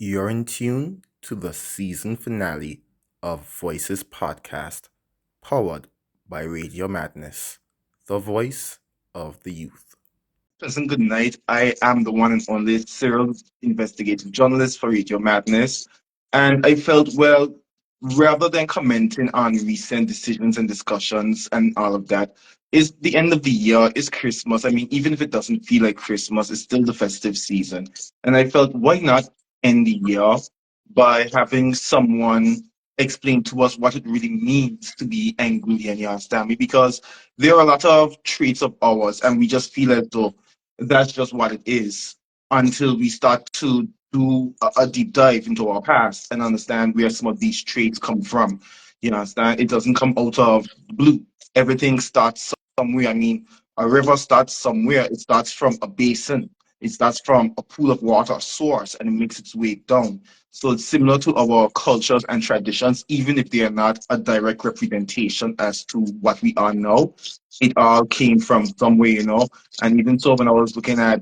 You're in tune to the season finale of Voices Podcast, powered by Radio Madness, the voice of the youth. Pleasant good night. I am the one and only serial investigative journalist for Radio Madness. And I felt, well, rather than commenting on recent decisions and discussions and all of that, is the end of the year, is Christmas. I mean, even if it doesn't feel like Christmas, it's still the festive season. And I felt, why not end the year by having someone explain to us what it really means to be Anguillian, you understand me? Because there are a lot of traits of ours, and we just feel as though that's just what it is until we start to do a deep dive into our past and understand where some of these traits come from. You understand? It doesn't come out of the blue. Everything starts somewhere. I mean, a river starts somewhere. It starts from a basin. It starts from a pool of water, a source, and it makes its way down. So it's similar to our cultures and traditions, even if they are not a direct representation as to what we are now. It all came from somewhere, and even so, when I was looking at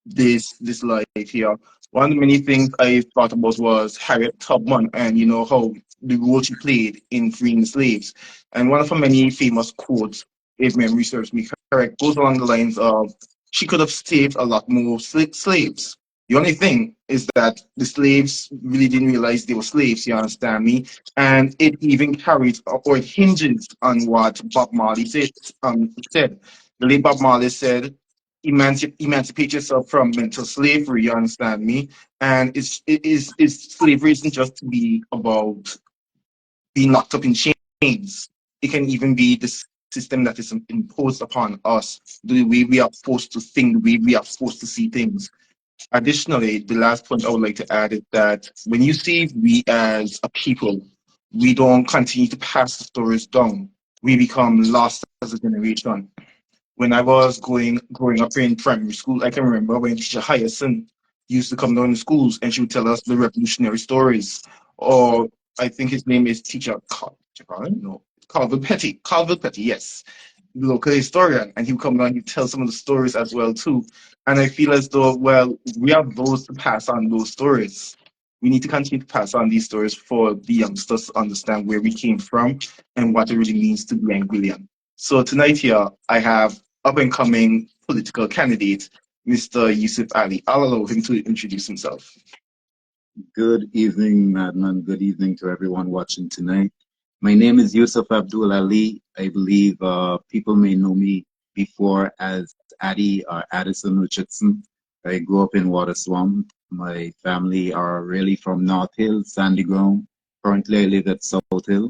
this life here, one of the many things I thought about was Harriet Tubman and how the role she played in freeing the slaves. And one of her many famous quotes, if memory serves me correct, goes along the lines of she could have saved a lot more slaves. The only thing is that the slaves really didn't realize they were slaves, you understand me? And it even carries or it hinges on what Bob Marley said. The late Bob Marley said, emancipate yourself from mental slavery, you understand me? And slavery isn't just to be about being locked up in chains. It can even be the system that is imposed upon us, the way we are forced to think, the way we are forced to see things. Additionally, the last point I would like to add is that when you see we as a people, we don't continue to pass the stories down. We become lost as a generation. When I was growing up in primary school, I can remember when teacher Hyacinth used to come down to schools and she would tell us the revolutionary stories. Or I think his name is teacher Carl, no, Carville Petty. Carville Petty, yes, the local historian, and he would come down and he'd tell some of the stories as well too. And I feel as though, well, we are those to pass on those stories. We need to continue to pass on these stories for the youngsters to understand where we came from and what it really means to be Anguillian. So tonight here, I have up and coming political candidate, Mr. Yusuf Ali. I'll allow him to introduce himself. Good evening, Madman. Good evening to everyone watching tonight. My name is Yusuf Abdul Ali. I believe people may know me before as Addie or Addison Richardson. I grew up in Waterswamp. My family are really from North Hill, Sandy Ground. Currently, I live at South Hill.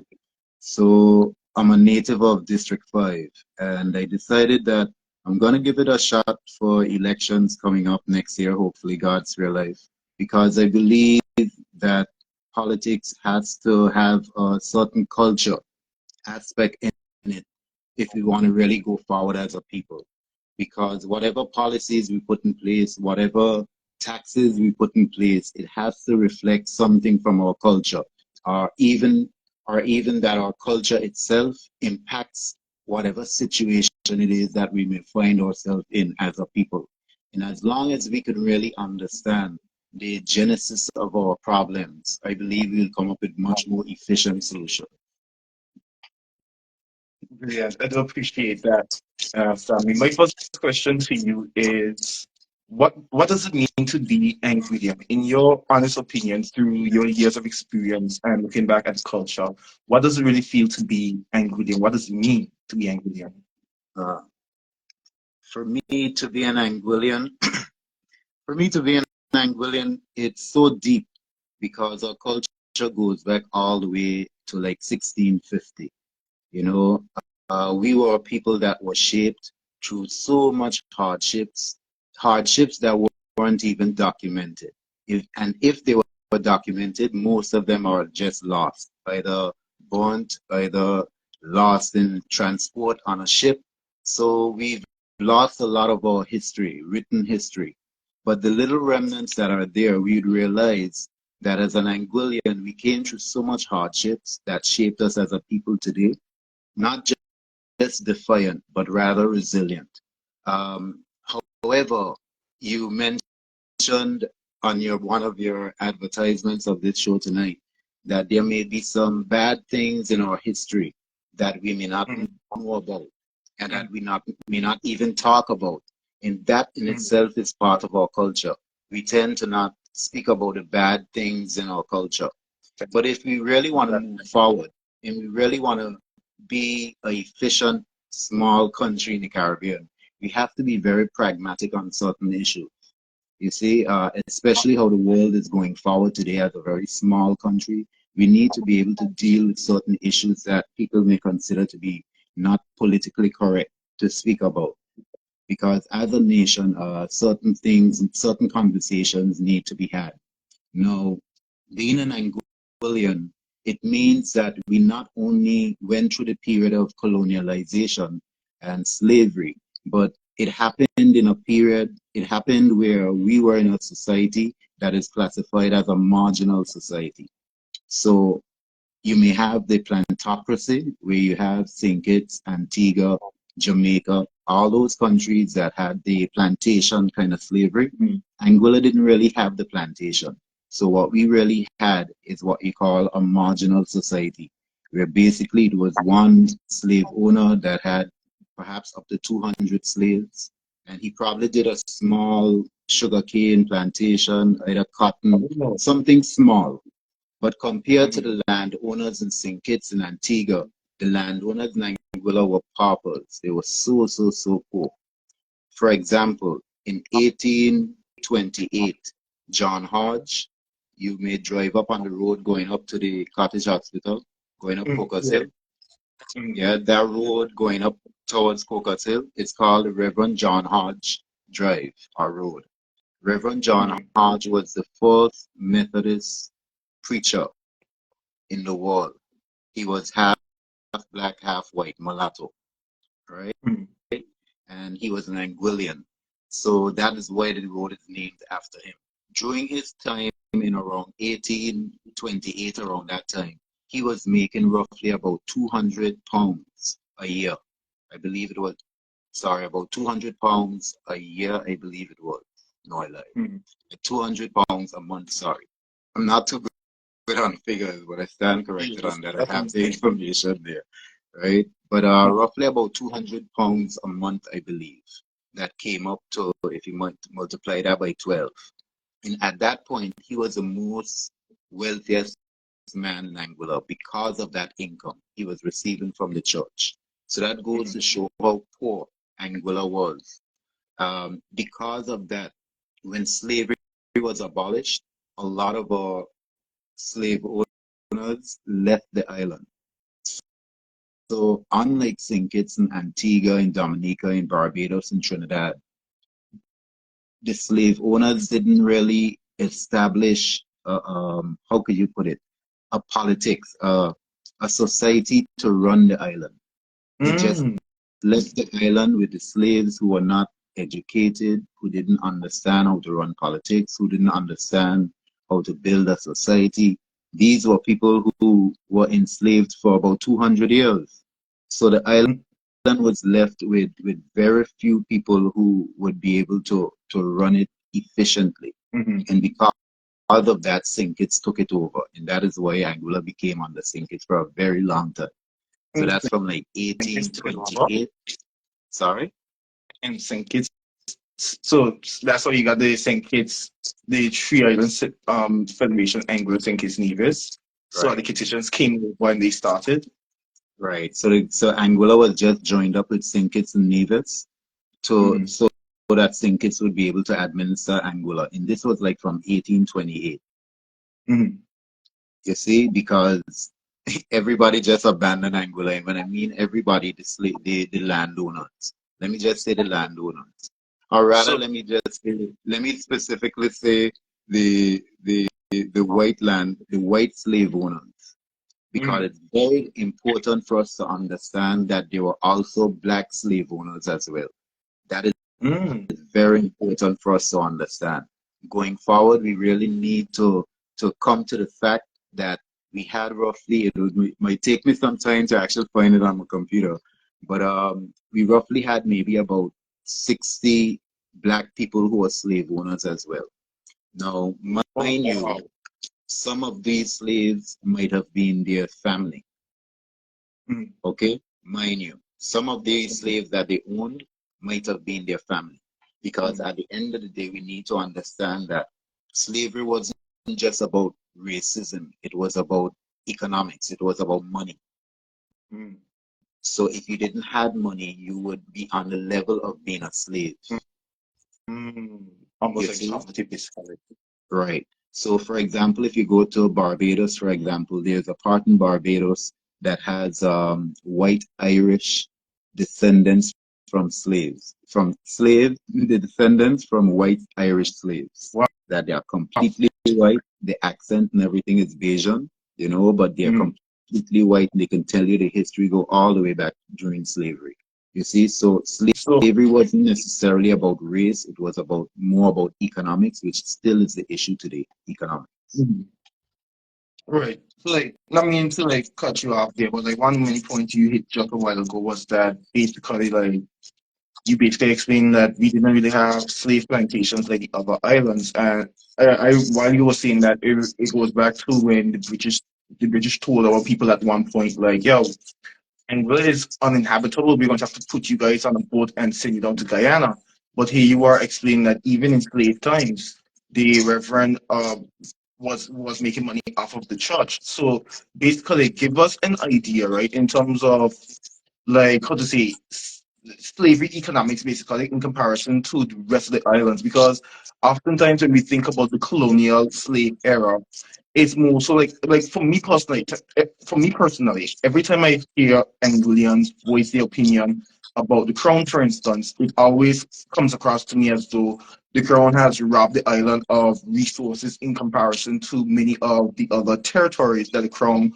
So I'm a native of District 5, and I decided that I'm going to give it a shot for elections coming up next year, hopefully God's real life, because I believe that politics has to have a certain culture aspect in it if we want to really go forward as a people. Because whatever policies we put in place, whatever taxes we put in place, it has to reflect something from our culture, or even that our culture itself impacts whatever situation it is that we may find ourselves in as a people. And as long as we can really understand the genesis of our problems, I believe we'll come up with much more efficient solutions. Brilliant. I do appreciate that, Sammy. My first question to you is, what does it mean to be Anguillian? In your honest opinion, through your years of experience and looking back at culture, what does it really feel to be Anguillian? What does it mean to be Anguillian? Uh, for me to be an Anguillian, for me to be an Anguillian, it's so deep because our culture goes back all the way to like 1650. You know, we were people that were shaped through so much hardships that weren't even documented. If they were documented, most of them are just lost, either burnt, either lost in transport on a ship. So we've lost a lot of our history, written history. But the little remnants that are there, we'd realize that as an Anguillian, we came through so much hardships that shaped us as a people today, not just defiant, but rather resilient. Um, However, you mentioned on your one of your advertisements of this show tonight that there may be some bad things in our history that we may not Mm, know about and that mm, we not may not even talk about. And that in mm. itself is part of our culture. We tend to not speak about the bad things in our culture. But if we really want to move forward and we really want to be a efficient small country in the Caribbean, we have to be very pragmatic on certain issues. You see, especially how the world is going forward today as a very small country, we need to be able to deal with certain issues that people may consider to be not politically correct to speak about. Because as a nation, certain things, certain conversations need to be had. Now, being an Angolan, it means that we not only went through the period of colonialization and slavery, but it happened where we were in a society that is classified as a marginal society. So you may have the plantocracy, where you have St. Kitts, Antigua, Jamaica, all those countries that had the plantation kind of slavery. Angola didn't really have the plantation. So what we really had is what you call a marginal society, where basically it was one slave owner that had perhaps up to 200 slaves, and he probably did a small sugarcane plantation, either cotton, Oh, something small. But compared to mm, the landowners in St. Kitts and Antigua, the landowners in Anguilla were paupers. They were so, so, so poor. For example, in 1828, John Hodge, you may drive up on the road going up to the Cottage Hospital, going up Cocos yeah. Hill. Mm, Yeah, that road going up towards Cocos Hill, it's called the Reverend John Hodge Drive or Road. Reverend John mm, Hodge was the first Methodist preacher in the world. He was half black, half white, mulatto, right? mm, And he was an Anguillian. So that is why the road is named after him. During his time in around 1828, around that time, he was making roughly about 200 pounds a year. I believe it was, sorry, about 200 pounds a year, I believe it was. No, I lied. mm. 200 pounds a month, sorry. I'm not too good on figures, but I stand corrected Yes, on that. I that's have the understandable. information there, right? But Mm, roughly about 200 pounds a month, I believe, that came up to, if you might multiply that by 12. And at that point, he was the most wealthiest man in Angola because of that income he was receiving from the church. So that goes mm, to show how poor Angola was. Because of that, when slavery was abolished, a lot of slave owners left the island. So unlike St. Kitts and Antigua and Dominica and Barbados and Trinidad, the slave owners didn't really establish, how could you put it, a politics, a society to run the island. They just mm, left the island with the slaves who were not educated, who didn't understand how to run politics, who didn't understand how to build a society. These were people who were enslaved for about 200 years. So the island mm, was left with very few people who would be able to run it efficiently. mm. And because of that, St. Kitts took it over. And that is why Angola became under St. Kitts for a very long time. So And that's from like St. took it over. 1828. Sorry? And St. Kitts. So that's how you got the St. Kitts, the Three Islands Federation Anglo St. Kitts Nevis. So the Right. Kittitians came over when they started. Right. So Angola was just joined up with St. Kitts and Nevis to Mm, so that St. Kitts would be able to administer Angola. And this was like from 1828. mm, You see, because everybody just abandoned Angola. And when I mean everybody, the landowners. Let me just say the landowners. Or rather, so let me specifically say the white the white slave owners. Because mm, it's very important for us to understand that there were also black slave owners as well. That is mm, very important for us to understand. Going forward, we really need to come to the fact that we had roughly, might take me some time to actually find it on my computer, but we roughly had maybe about 60 black people who were slave owners as well. Now, Oh, mind wow. you, some of these slaves might have been their family. Mm, Okay, mind you, some of the slaves that they owned might have been their family. Because mm, at the end of the day, we need to understand that slavery wasn't just about racism, it was about economics, it was about money. mm, So if you didn't have money, you would be on the level of being a slave. mm. You Almost like see? poverty, basically. Right. So, for example, if you go to Barbados, for example, there's a part in Barbados that has white Irish descendants from slaves, the descendants from white Irish slaves, Wow. that they are completely white. The accent and everything is Bayesian, but they're Mm. completely white. They can tell you the history go all the way back during slavery. You see, so So, slavery wasn't necessarily about race, it was about more about economics, which still is the issue today, economics. mm, right. So, like, not mean to like cut you off there, but like one main point you hit just a while ago was that basically, like, you basically explained that we didn't really have slave plantations like the other islands, and while you were saying that it goes back to when the British told our people at one point, like, yo, Anguilla is uninhabitable. We're going to have to put you guys on a boat and send you down to Guyana. But here you are explaining that even in slave times, the Reverend was making money off of the church. So basically, give us an idea, right, in terms of like how to say slavery economics, basically in comparison to the rest of the islands, because oftentimes when we think about the colonial slave era, it's more so like for me personally, every time I hear Anglians voice their opinion about the crown, for instance, it always comes across to me as though the crown has robbed the island of resources in comparison to many of the other territories that the crown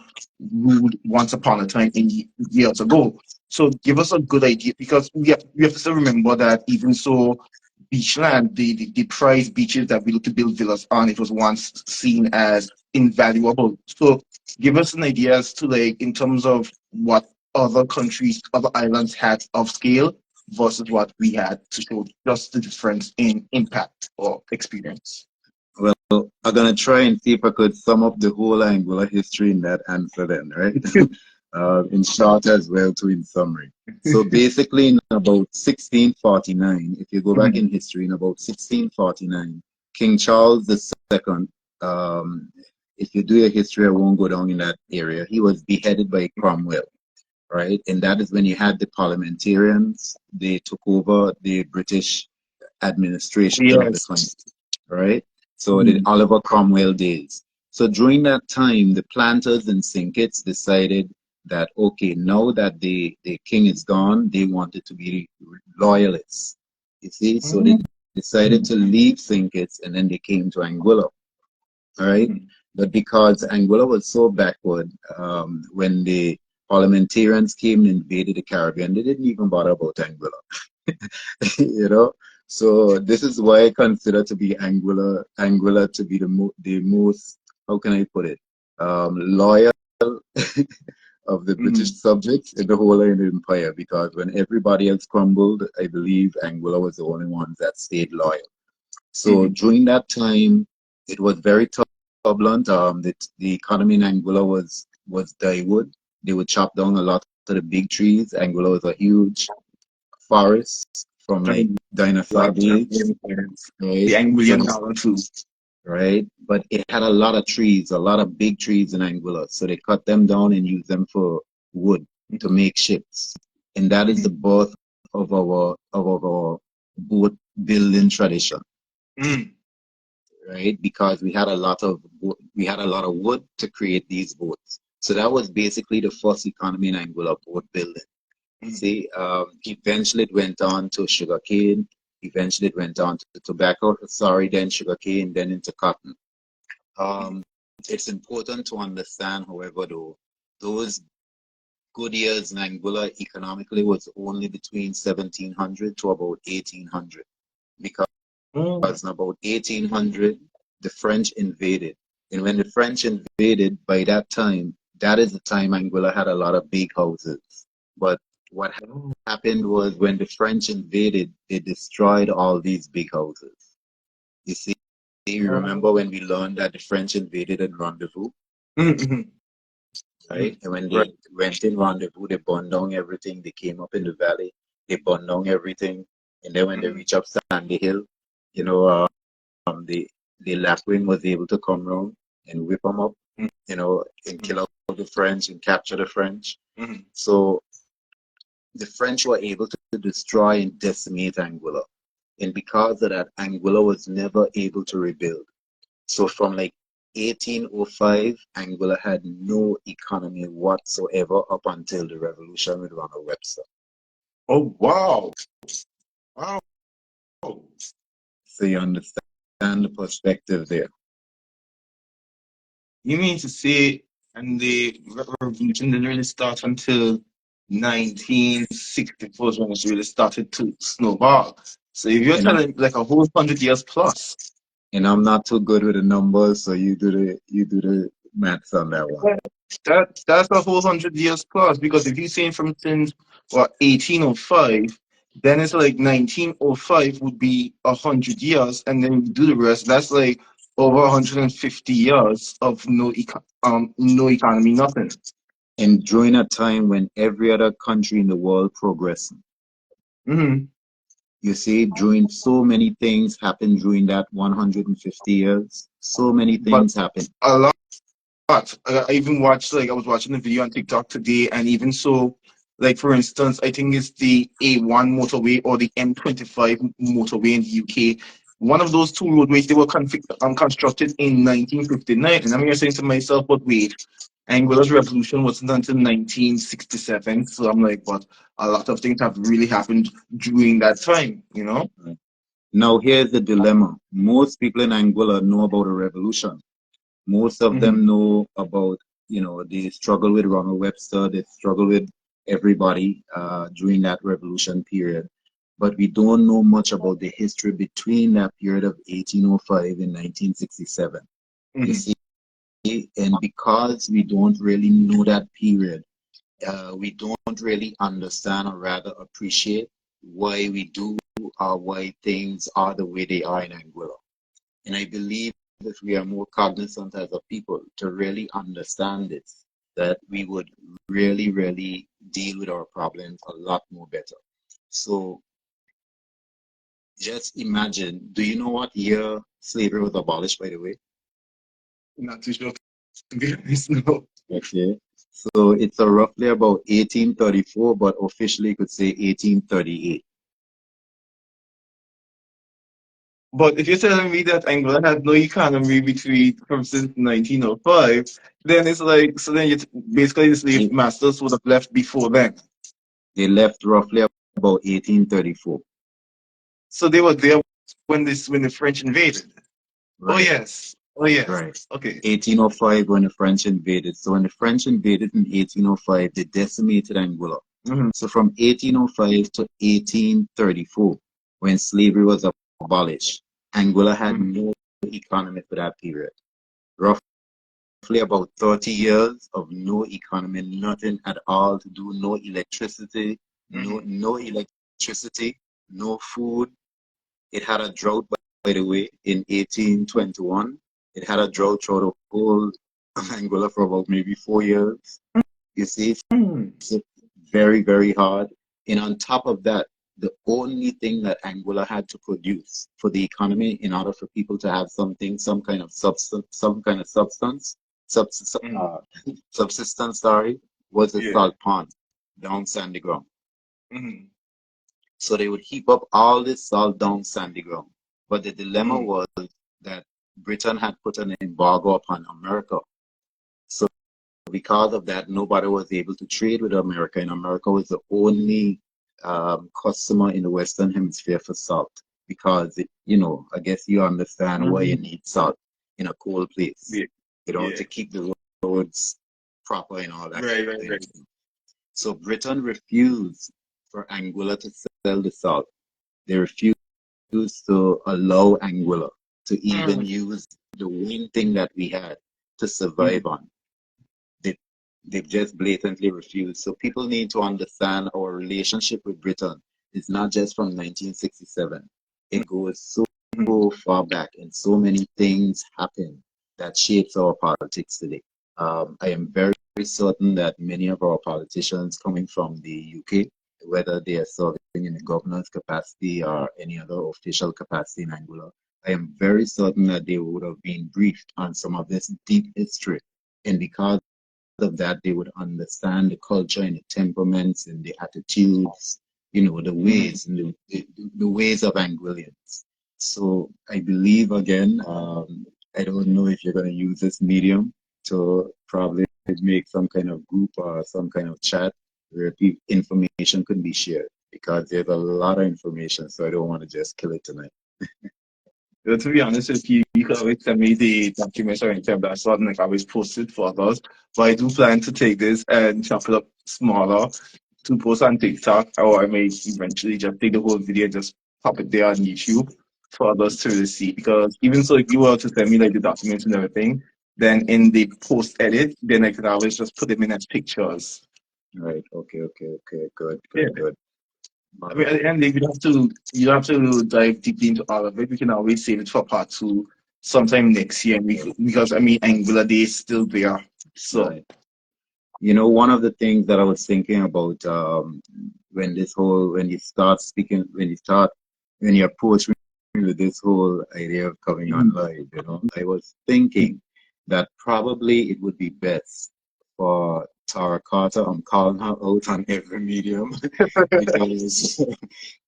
ruled once upon a time in years ago. So give us a good idea, because we have to still remember that even so, beachland, the prized beaches that we look to build villas on, it was once seen as invaluable. So give us an idea as to like in terms of what other countries, other islands had of scale versus what we had, to show just the difference in impact or experience. Well, I'm gonna try and see if I could sum up the whole Anguilla history in that answer then, right? In short as well to in summary. So basically in about 1649, if you go back Mhm. in history, in about 1649, King Charles II, if you do your history, I won't go down in that area. He was beheaded by Cromwell, right? And that is when you had the parliamentarians, they took over the British administration of the Yes. country, right? So the Mhm. Oliver Cromwell days. So during that time, the planters in St. Kitts decided that, okay, now that the king is gone, they wanted to be loyalists. You see, so they decided to leave St. Kitts and then they came to Anguilla, all right? Mhm. But because Anguilla was so backward, when the parliamentarians came and invaded the Caribbean, they didn't even bother about Anguilla. you know. So this is why I consider to be Anguilla to be the most, how can I put it, loyal of the British Mhm. subjects in the whole Indian Empire. Because when everybody else crumbled, I believe Anguilla was the only ones that stayed loyal. So Mhm. during that time, it was very turbulent. The economy in Anguilla was dyewood. They would chop down a lot of the big trees. Anguilla was a huge forests from like And dinosaur like days, the right? So Anguillian this, dollar too. right? But it had a lot of trees, a lot of big trees in Anguilla. So they cut them down and use them for wood to make ships. And that is the Mhm. birth of our boat building tradition, Mm. right? Because we had a lot of wood to create these boats. So that was basically the first economy in Anguilla, boat building. Mm. See, eventually it went on to sugarcane. Eventually it went on to tobacco. Sorry, then sugarcane, then into cotton. Um, it's important to understand, however, though, those good years in Anguilla economically was only between 1700 to about 1800, because Mm. in about 1800 the French invaded, and when the French invaded, by that time, that is the time Anguilla had a lot of big houses. But what happened was when the French invaded, they destroyed all these big houses. You see, You remember when we learned that the French invaded in Rendezvous, Mm-hmm. right? And when Right. they went in Rendezvous, they burned down everything. They came up in the valley, they burned down everything. And then when they Mm-hmm. reached up Sandy Hill, you know, the left wing was able to come around and whip them up, and kill out the French and capture the French. Mm-hmm. So the French were able to destroy and decimate Anguilla. And because of that, Anguilla was never able to rebuild. So from like 1805, Anguilla had no economy whatsoever up until the revolution with Ronald Webster. Oh wow. Wow. So you understand the perspective there. You mean to say, and the revolution didn't really start until 1964 when it really started to snowball. So if you're And I'm telling like a whole 100 years plus, and I'm not too good with the numbers, so you do the maths on that one. that's a whole 100 years plus. Because if you're saying from since what 1805, then it's like 1905 would be 100 years, and then you do the rest. That's like over 150 years of no economy, nothing. And during a time when every other country in the world progressing, Hmm. you see, during so many things happened during that 150 years. So many But things happened. a lot. I even watched like I was watching a video on TikTok today, and even so, like for instance, I think it's the A1 motorway or the M25 motorway in the UK. One of those two roadways they were constructed in 1959, and I'm here saying to myself, but wait, Angola's revolution wasn't until 1967. So I'm like, but a lot of things have really happened during that time, you know? Now, here's the dilemma. Most people in Angola know about a revolution. Most of Hmm. them know about, the struggle with Ronald Webster, the struggle with everybody during that revolution period. But we don't know much about the history between that period of 1805 and 1967. You Hmm. see, and because we don't really know that period, we don't really understand or rather appreciate why we do or why things are the way they are in Angola. And I believe if we are more cognizant as a people to really understand this, that we would really, really deal with our problems a lot more better. So just imagine, do you know what year slavery was abolished, by the way? Not too sure, to be honest, no. Okay. So it's roughly about 1834, but officially you could say 1838. But if you're telling me that Angola had no economy between from since 1905, then it's like so. Then you basically the slave They masters would have left before then. they left roughly about 1834. So they were there when the French invaded. Oh Right, yes, oh yes. right. Okay. 1805 when the French invaded. So when the French invaded in 1805, they decimated Angola. Hmm. So from 1805 to 1834, when slavery was abolished, Angola had Hmm. no economy for that period. Roughly about 30 years of no economy, nothing at all to do, no electricity, no Hmm. no electricity, no food. It had a drought, by the way, in 1821. It had a drought throughout the whole Angola for about maybe 4 years. You see, Hmm. it's very, very hard. And on top of that, the only thing that Angola had to produce for the economy in order for people to have something, subs, Hmm. uh, subsistence, sorry, was the Yeah. salt pond down sandy ground. Hmm. So they would heap up all this salt down sandy ground. But the dilemma Hmm. was that Britain had put an embargo upon America. So because of that, nobody was able to trade with America, and America was the only customer in the Western Hemisphere for salt. Because, I guess you understand why you Hmm. need salt in a cold place, Yeah. to Yeah. keep the roads proper and all that Right. Right. kind Right. of thing. So Britain refused for Angola to sell the salt. They refused to allow Anguilla to even Hmm. use the one thing that we had to survive Hmm. on. They, they've just blatantly refused. So people need to understand our relationship with Britain is not just from 1967. It goes so far back, and so many things happen that shapes our politics today. I am very certain that many of our politicians coming from the UK, whether they are serving in a governor's capacity or any other official capacity in Angola, I am very certain that they would have been briefed on some of this deep history. And because of that, they would understand the culture and the temperaments and the attitudes, the ways and the ways of Anguillians. So I believe again, I don't know if you're going to use this medium to probably make some kind of group or some kind of chat where information can be shared because there's a lot of information. So I don't want to just kill it tonight. To be honest with you, you could always send me the documents or anything of that sort, and like I always post it for others. But I do plan to take this and chop it up smaller to post on TikTok, or I may eventually just take the whole video and just pop it there on YouTube for others to really see. Because even so, if you were to send me like the documents and everything, then in the post edit, then I could always just put them in as pictures. Right. Okay. Good. Yeah. Good. I mean, at the end, you don't have to dive deeply into all of it. We can always save it for part two sometime next year. Because I mean, Angular Day is still there. So, Right. One of the things that I was thinking about when when you approach me with this whole idea of coming on live, I was thinking that probably it would be best for Tara Carter. I'm calling her out on every medium because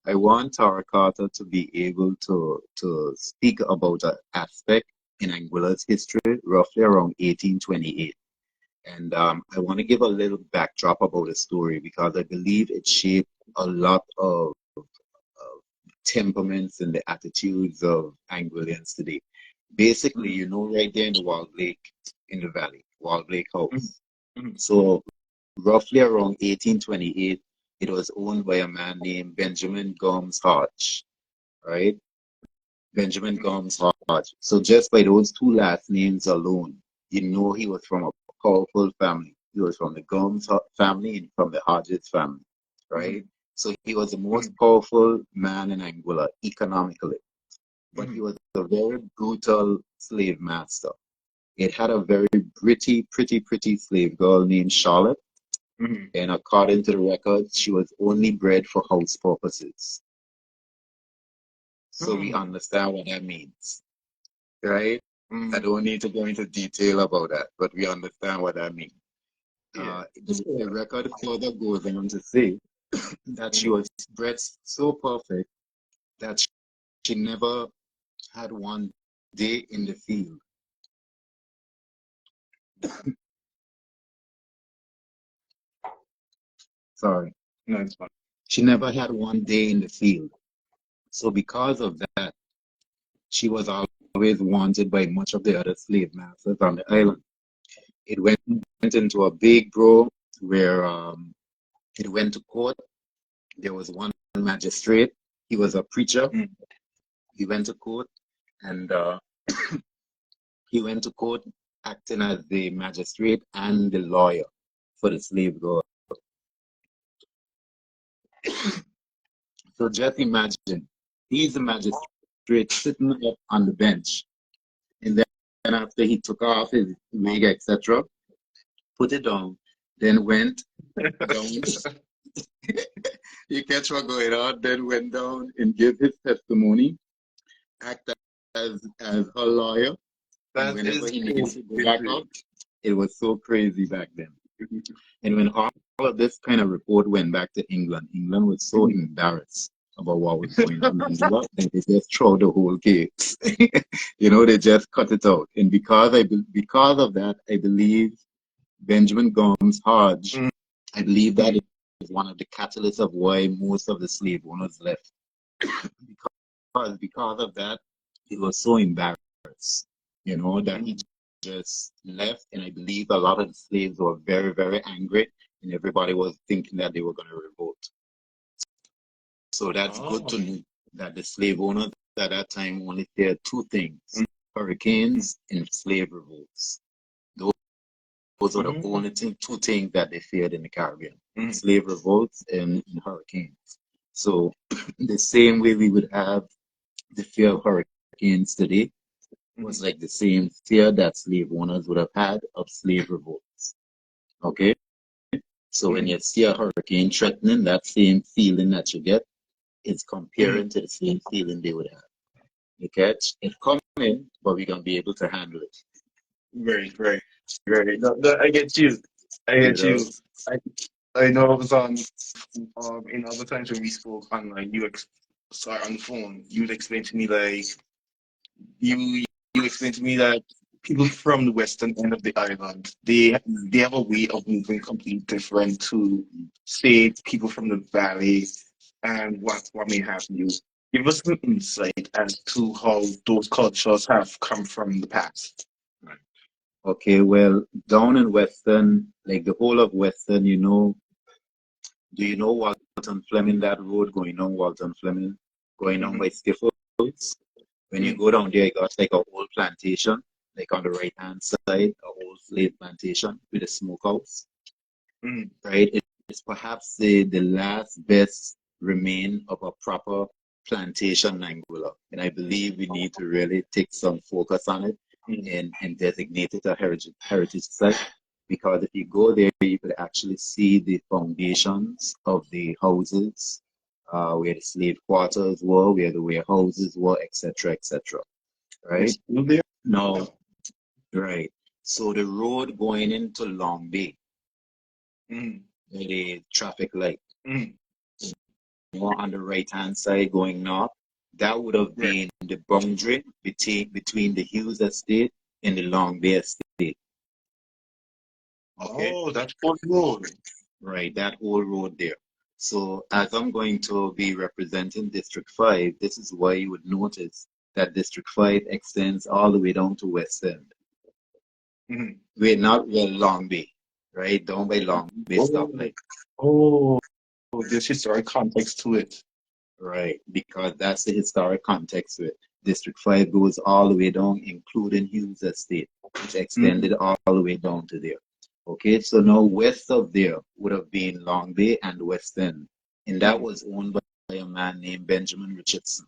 I want Tara Carter to be able to speak about an aspect in Anguilla's history roughly around 1828. And I want to give a little backdrop about the story because I believe it shaped a lot of temperaments and the attitudes of Anguillians today. Basically, right there in the Walled Lake in the valley, Walled Lake House. So roughly around 1828, it was owned by a man named Benjamin Gomes Hodge, right? Benjamin Gomes Hodge. So just by those two last names alone, he was from a powerful family. He was from the Gomes family and from the Hodges family, right? So he was the most powerful man in Angola economically, but he was a very brutal slave master. It had a very pretty slave girl named Charlotte, and according to the records, she was only bred for house purposes. So we understand what that means, right? I don't need to go into detail about that, but we understand what that means. The record further goes on to say that she was bred so perfect that she never had one day in the field. Sorry. no, it's fine. She never had one day in the field. So because of that, she was always wanted by much of the other slave masters on the island. It went into a big brawl where it went to court. There was one magistrate. He was a preacher. He went to court and he went to court acting as the magistrate and the lawyer for the slave girl. So just imagine, he's the magistrate sitting up on the bench. And then after he took off his wig, etc., put it down, then went down. You catch what going on? Then went down and gave his testimony, act as her lawyer. And whenever he needed to go back up, it was so crazy back then. And when all of this kind of report went back to England, England was so embarrassed about what was going on in England, and they just throw the whole case. They just cut it out. And because of that, I believe Benjamin Gomes Hodge, I believe that is one of the catalysts of why most of the slave owners left. because of that, he was so embarrassed, that he just left. And I believe a lot of the slaves were very, very angry, and everybody was thinking that they were going to revolt. So that's good to know that the slave owners at that time only feared two things: hurricanes and slave revolts. Those were the only two things that they feared in the Caribbean: slave revolts and hurricanes. So the same way we would have the fear of hurricanes, hurricanes today was like the same fear that slave owners would have had of slave revolts. Okay? So when you see a hurricane threatening, that same feeling that you get is comparing to the same feeling they would have. You catch? It's coming, but we're gonna be able to handle it. Right, right, right. No, no, I get you. I You get know? you. I I know I was on in other times when we spoke online, sorry, on the phone, you would explain to me like you you explained to me that people from the western end of the island, they have a way of moving completely different to say people from the valley and what may have you. Give us some insight as to how those cultures have come from the past. Okay, well, down in Western, like the whole of Western, do you know Walton Fleming, that road going on Walton Fleming, going on Mm-hmm. by Skiffles? When you go down there, you got like a whole plantation, like on the right hand side, a whole slave plantation with a smokehouse, Mm-hmm. right? It's perhaps the last best remain of a proper plantation in Angola. And I believe we need to really take some focus on it and designate it a heritage site. Because if you go there, you could actually see the foundations of the houses, where the slave quarters were, where the warehouses were, etc., etc. It's Right? still there. Now, right. So the road going into Long Bay, Mm-hmm. the traffic light, Mm-hmm. on the right hand side going north, that would have Right. been the boundary between the Hughes estate and the Long Bay estate. Okay, Oh, that's Fort Road. right, that whole road there. So as I'm going to be representing District 5, this is why you would notice that District 5 extends all the way down to West End. Mm-hmm. We're not well Long Bay, right? Down by Long Bay Oh, stoplight. there's historic context to it. Right, because that's the historic context with District 5 goes all the way down, including Hughes Estate, which Mm-hmm. extended all the way down to there. Okay, so now west of there would have been Long Bay and West End, and that was owned by a man named Benjamin Richardson.